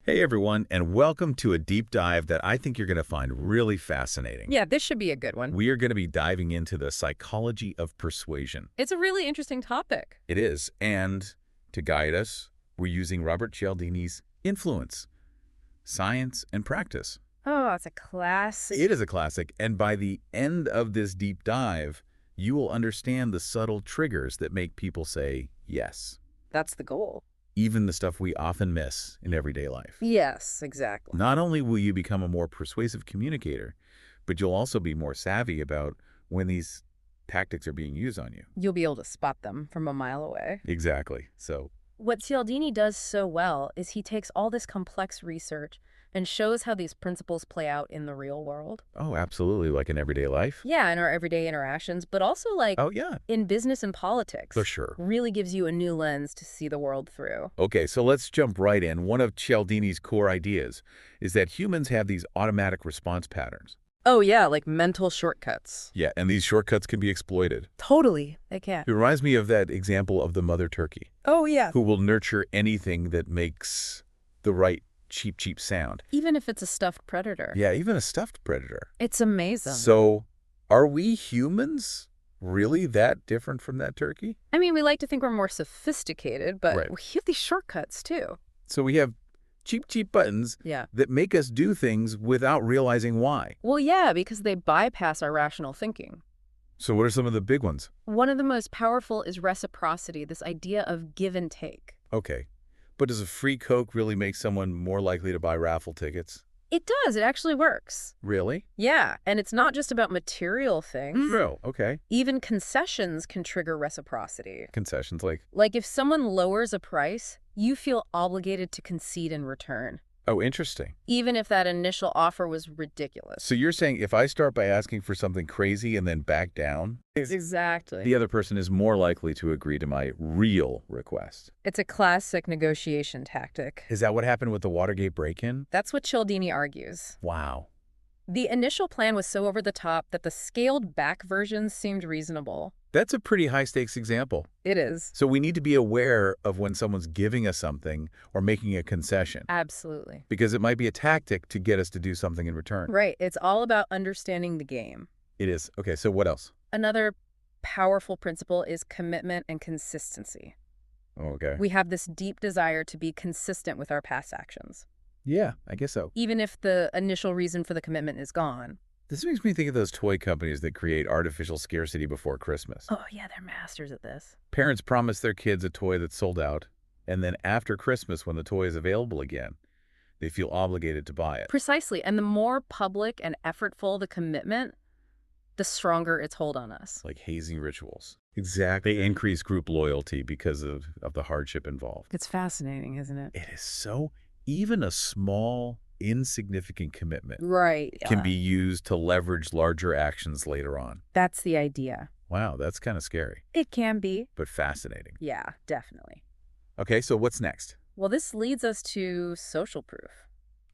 Hey everyone, and welcome to a deep dive that I think you're going to find really fascinating. Yeah, this should be a good one. We are going to be diving into the psychology of persuasion. It's a really interesting topic. It is, and to guide us, we're using Robert Cialdini's Influence, Science and Practice. Oh, it's a classic. It is a classic, and by the end of this deep dive, you will understand the subtle triggers that make people say yes. That's the goal. Even the stuff we often miss in everyday life. Yes, exactly. Not only will you become a more persuasive communicator, but you'll also be more savvy about when these tactics are being used on you. You'll be able to spot them from a mile away. Exactly. So, What Cialdini does so well is he takes all this complex research and shows how these principles play out in the real world. oh, absolutely, like in everyday life. Yeah, in our everyday interactions, but also like Oh, yeah, in business and politics. for sure. Really gives you a new lens to see the world through. Okay, so let's jump right in. One of Cialdini's core ideas is that humans have these automatic response patterns. Oh yeah, like mental shortcuts. Yeah, and these shortcuts can be exploited. Totally, they can. It reminds me of that example of the mother turkey, Oh yeah. who will nurture anything that makes the right cheap sound. Even if it's a stuffed predator. Yeah, even a stuffed predator. It's amazing. So, are we humans really that different from that turkey? I mean, we like to think we're more sophisticated, but Right. we have these shortcuts too. So we have cheap buttons Yeah. that make us do things without realizing why. Well, yeah, because they bypass our rational thinking. So what are some of the big ones? One of the most powerful is reciprocity, this idea of give and take. Okay. But does a free Coke really make someone more likely to buy raffle tickets? It does. It actually works. Really? Yeah, and it's not just about material things. No. Okay. Even concessions can trigger reciprocity. Concessions like, Like if someone lowers a price, you feel obligated to concede in return, oh, interesting. even if that initial offer was ridiculous. So you're saying if I start by asking for something crazy and then back down, Exactly. the other person is more likely to agree to my real request. It's a classic negotiation tactic. Is that what happened with the Watergate break-in? That's what Cialdini argues. Wow. The initial plan was so over the top that the scaled-back versions seemed reasonable. That's a pretty high-stakes example. It is. So we need to be aware of when someone's giving us something or making a concession, Absolutely. because it might be a tactic to get us to do something in return. Right. It's all about understanding the game. It is. Okay, so what else? Another powerful principle is commitment and consistency. Okay. We have this deep desire to be consistent with our past actions, Yeah, I guess so. even if the initial reason for the commitment is gone. This makes me think of those toy companies that create artificial scarcity before Christmas. Oh, yeah, they're masters at this. Parents promise their kids a toy that's sold out, and then after Christmas, when the toy is available again, they feel obligated to buy it. Precisely. And the more public and effortful the commitment, the stronger its hold on us. Like hazing rituals. Exactly. They increase group loyalty because of the hardship involved. It's fascinating, isn't it? It is so, even a small, insignificant commitment Right. can be used to leverage larger actions later on. That's the idea. Wow, that's kind of scary, It can be. but fascinating. Yeah, definitely. Okay, so what's next? Well, this leads us to social proof.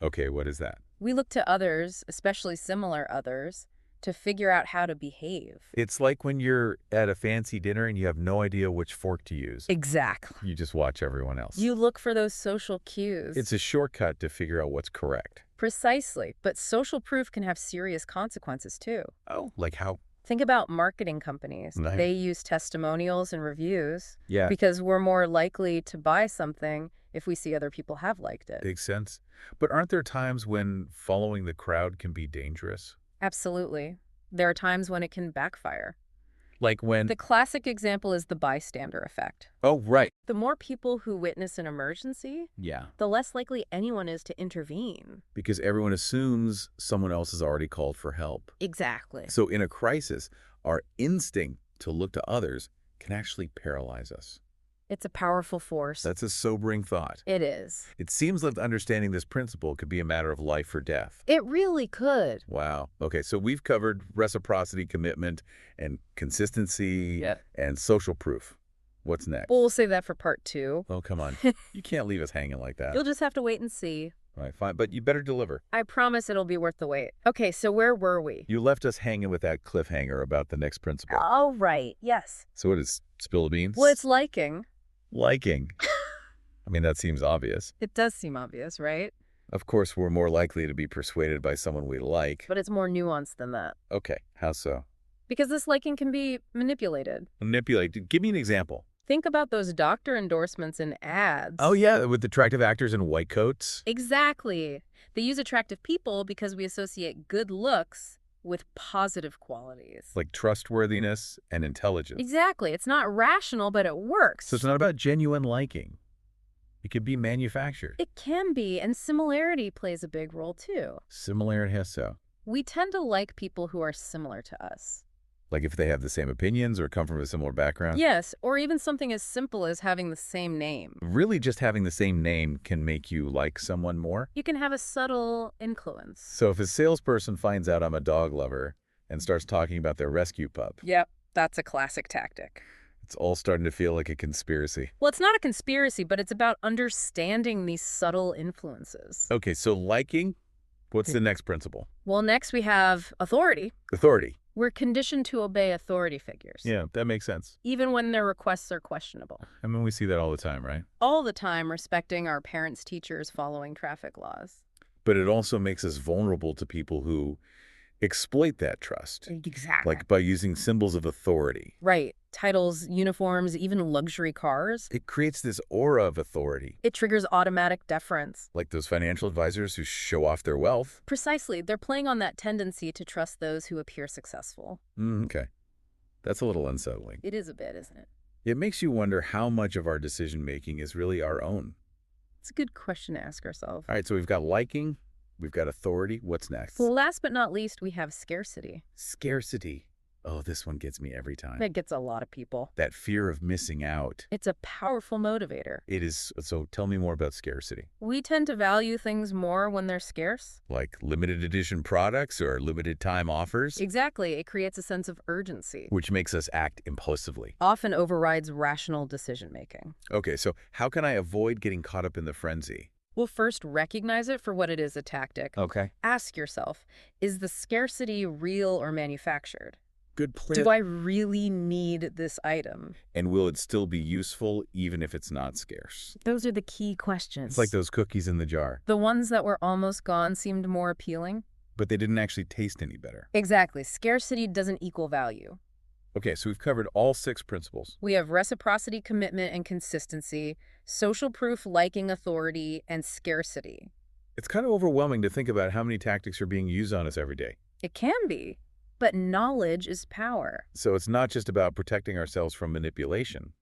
Okay, what is that? We look to others, especially similar others, to figure out how to behave. It's like when you're at a fancy dinner and you have no idea which fork to use. Exactly. You just watch everyone else. You look for those social cues. It's a shortcut to figure out what's correct. Precisely. But social proof can have serious consequences, too. Oh, like how? Think about marketing companies. Nice. They use testimonials and reviews Yeah, because we're more likely to buy something if we see other people have liked it. makes sense. But aren't there times when following the crowd can be dangerous? Absolutely. There are times when it can backfire. Like when... The classic example is the bystander effect. Oh, right. The more people who witness an emergency, Yeah, the less likely anyone is to intervene. because everyone assumes someone else has already called for help. Exactly. So in a crisis, our instinct to look to others can actually paralyze us. It's a powerful force. That's a sobering thought. It is. It seems that understanding this principle could be a matter of life or death. It really could. Wow. Okay, so we've covered reciprocity, commitment, and consistency, Yeah. and social proof. What's next? Well, we'll save that for part 2. Oh, come on. You can't leave us hanging like that. You'll just have to wait and see. All right, fine, but you better deliver. I promise it'll be worth the wait. Okay, so where were we? You left us hanging with that cliffhanger about the next principle. Oh, right. Yes. So what is, spill the beans? Well, it's liking. Liking. I mean, that seems obvious. It does seem obvious, right? Of course, we're more likely to be persuaded by someone we like. But it's more nuanced than that. Okay, how so? Because this liking can be manipulated. Manipulate. Give me an example. Think about those doctor endorsements in ads. Oh, yeah, with attractive actors in white coats. Exactly. They use attractive people because we associate good looks with positive qualities. Like trustworthiness and intelligence. Exactly. It's not rational, but it works. So it's not about genuine liking. It could be manufactured. It can be, and similarity plays a big role too. Similar, how so? We tend to like people who are similar to us. Like if they have the same opinions or come from a similar background? Yes, or even something as simple as having the same name. Really, just having the same name can make you like someone more? You can have a subtle influence. So if a salesperson finds out I'm a dog lover and starts talking about their rescue pup, Yep, that's a classic tactic. it's all starting to feel like a conspiracy. Well, it's not a conspiracy, but it's about understanding these subtle influences. Okay, so liking, what's the next principle? Well, next we have authority. Authority. We're conditioned to obey authority figures. Yeah, that makes sense. Even when their requests are questionable. I mean, we see that all the time, right? All the time respecting our parents, teachers, following traffic laws. But it also makes us vulnerable to people who exploit that trust. Exactly. Like by using symbols of authority. Right. Titles, uniforms, even luxury cars. It creates this aura of authority. It triggers automatic deference. Like those financial advisors who show off their wealth. Precisely. They're playing on that tendency to trust those who appear successful. Okay. That's a little unsettling. It is a bit, isn't it? It makes you wonder how much of our decision-making is really our own. It's a good question to ask ourselves. All right, so we've got liking, we've got authority. What's next? Well, last but not least, we have scarcity. Scarcity. Oh, this one gets me every time. That gets a lot of people. That fear of missing out. It's a powerful motivator. It is. So tell me more about scarcity. We tend to value things more when they're scarce. Like limited edition products or limited time offers? Exactly. It creates a sense of urgency. Which makes us act impulsively. Often overrides rational decision-making. Okay, so how can I avoid getting caught up in the frenzy? Well, first, recognize it for what it is, a tactic. Okay. Ask yourself, is the scarcity real or manufactured? Good plan. Do I really need this item? And will it still be useful even if it's not scarce? Those are the key questions. It's like those cookies in the jar. The ones that were almost gone seemed more appealing. But they didn't actually taste any better. Exactly. Scarcity doesn't equal value. Okay, so we've covered all 6 principles. We have reciprocity, commitment, and consistency, social proof, liking, authority, and scarcity. It's kind of overwhelming to think about how many tactics are being used on us every day. It can be, but knowledge is power. So it's not just about protecting ourselves from manipulation.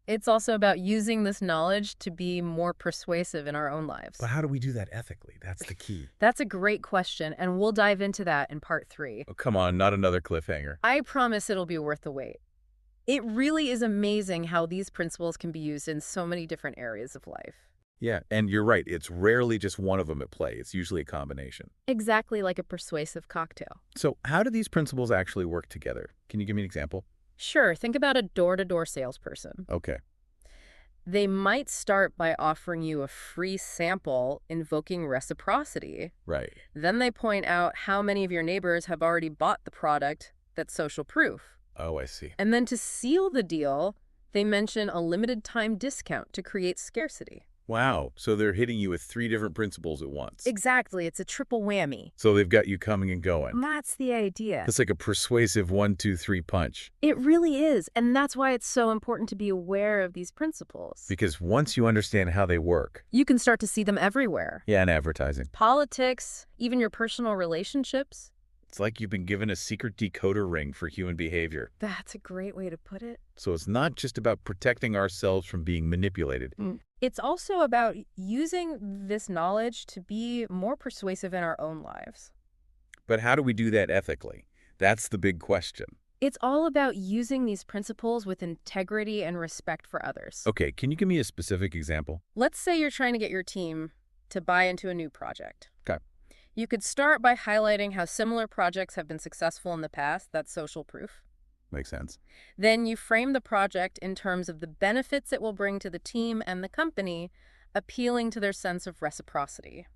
It's also about using this knowledge to be more persuasive in our own lives. But how do we do that ethically? That's the key. That's a great question, and we'll dive into that in part 3. Oh, come on, not another cliffhanger. I promise it'll be worth the wait. It really is amazing how these principles can be used in so many different areas of life. Yeah, and you're right. It's rarely just one of them at play. It's usually a combination. Exactly like a persuasive cocktail. So how do these principles actually work together? Can you give me an example? Sure, think about a door-to-door salesperson. Okay. They might start by offering you a free sample, invoking reciprocity. Right. Then they point out how many of your neighbors have already bought the product that's social proof. Oh, I see. And then to seal the deal, they mention a limited time discount to create scarcity. Wow. So they're hitting you with 3 different principles at once. Exactly. It's a triple whammy. So they've got you coming and going. That's the idea. It's like a persuasive 1, 2, 3 punch. It really is. And that's why it's so important to be aware of these principles. Because once you understand how they work. You can start to see them everywhere. Yeah, in advertising. Politics, even your personal relationships. It's like you've been given a secret decoder ring for human behavior. That's a great way to put it. So it's not just about protecting ourselves from being manipulated. It's also about using this knowledge to be more persuasive in our own lives. But how do we do that ethically? That's the big question. It's all about using these principles with integrity and respect for others. Okay, can you give me a specific example? Let's say you're trying to get your team to buy into a new project. Okay. You could start by highlighting how similar projects have been successful in the past. That's social proof. Makes sense. Then you frame the project in terms of the benefits it will bring to the team and the company, appealing to their sense of reciprocity.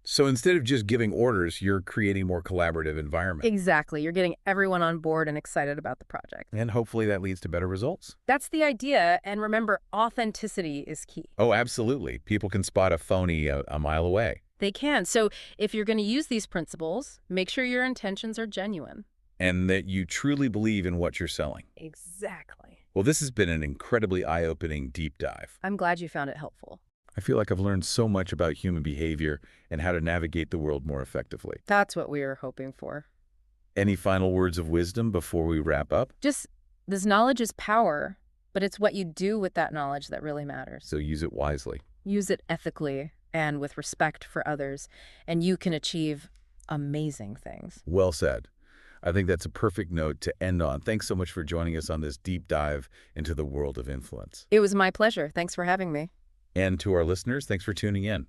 So instead of just giving orders, you're creating a more collaborative environment. Exactly. You're getting everyone on board and excited about the project. And hopefully that leads to better results. That's the idea. And remember, authenticity is key. Oh, absolutely. People can spot a phony a mile away. They can. So if you're going to use these principles, make sure your intentions are genuine. And that you truly believe in what you're selling. Exactly. Well, this has been an incredibly eye-opening deep dive. I'm glad you found it helpful. I feel like I've learned so much about human behavior and how to navigate the world more effectively. That's what we were hoping for. Any final words of wisdom before we wrap up? Just, this knowledge is power, but it's what you do with that knowledge that really matters. So use it wisely. Use it ethically and with respect for others, and you can achieve amazing things. Well said. I think that's a perfect note to end on. Thanks so much for joining us on this deep dive into the world of influence. It was my pleasure. Thanks for having me. And to our listeners, thanks for tuning in.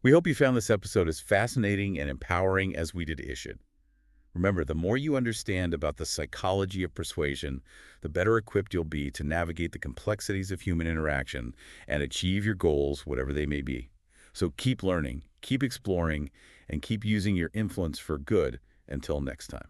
We hope you found this episode as fascinating and empowering as we did Ishid. Remember, the more you understand about the psychology of persuasion, the better equipped you'll be to navigate the complexities of human interaction and achieve your goals, whatever they may be. So keep learning, keep exploring, and keep using your influence for good. Until next time.